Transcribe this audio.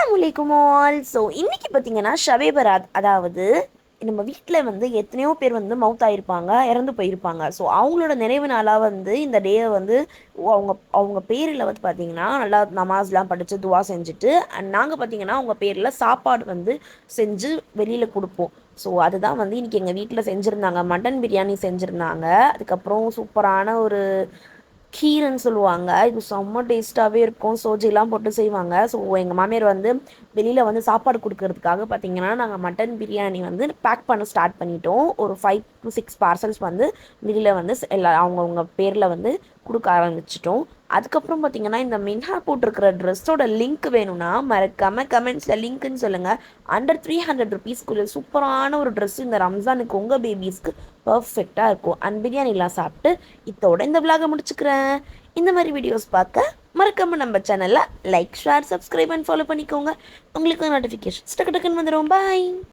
அஸ்ஸலாமு all. So இன்றைக்கி பார்த்தீங்கன்னா ஷபே பராத், அதாவது நம்ம வீட்டில் வந்து எத்தனையோ பேர் வந்து மவுத் ஆகிருப்பாங்க, இறந்து போயிருப்பாங்க. ஸோ அவங்களோட நினைவு நாளாக வந்து இந்த டேவை வந்து அவங்க அவங்க பேரில் வந்து பார்த்திங்கன்னா நல்லா நமாஸ்லாம் படித்து துவா செஞ்சுட்டு நாங்கள் பார்த்திங்கன்னா அவங்க பேரில் சாப்பாடு வந்து செஞ்சு வெளியில் கொடுப்போம். ஸோ அதுதான் வந்து இன்றைக்கி எங்கள் வீட்டில் செஞ்சுருந்தாங்க. மட்டன் பிரியாணி செஞ்சுருந்தாங்க. அதுக்கப்புறம் சூப்பரான ஒரு கீரைன்னு சொல்லுவாங்க. இது செம்ம டேஸ்ட்டாகவே இருக்கும். சோஜிலாம் போட்டு செய்வாங்க. ஸோ எங்கள் மாமியார் வந்து வெளியில் வந்து சாப்பாடு கொடுக்கறதுக்காக பார்த்தீங்கன்னா நாங்கள் மட்டன் பிரியாணி வந்து பேக் பண்ண ஸ்டார்ட் பண்ணிட்டோம். ஒரு 5 to 6 பார்சல்ஸ் வந்து வெளியில் வந்து எல்லா அவங்கவுங்க பேரில் வந்து கொடுக்க ஆரம்பிச்சிட்டோம். அதுக்கப்புறம் பார்த்தீங்கன்னா இந்த மின்ஹா போட்டிருக்கிற ட்ரெஸ்ஸோட லிங்க் வேணும்னா மறக்காமல் கமெண்ட்ஸில் லிங்க்குன்னு சொல்லுங்கள். அண்டர் 300 ருபீஸ்க்குள்ள சூப்பரான ஒரு ட்ரெஸ் இந்த ரம்ஜானுக்கு உங்கள் பேபிஸ்க்கு பர்ஃபெக்டாக இருக்கும். அண்ட் பிரியாணிலாம் சாப்பிட்டு இதோட இந்த விலாக முடிச்சுக்கிறேன். இந்த மாதிரி வீடியோஸ் பார்க்க மறக்காம நம்ம சேனலில் like, share, subscribe and follow பண்ணிக்கோங்க. உங்களுக்கு நோட்டிஃபிகேஷன்ஸ் டக்கு டக்குன்னு வந்துடும். பாய்.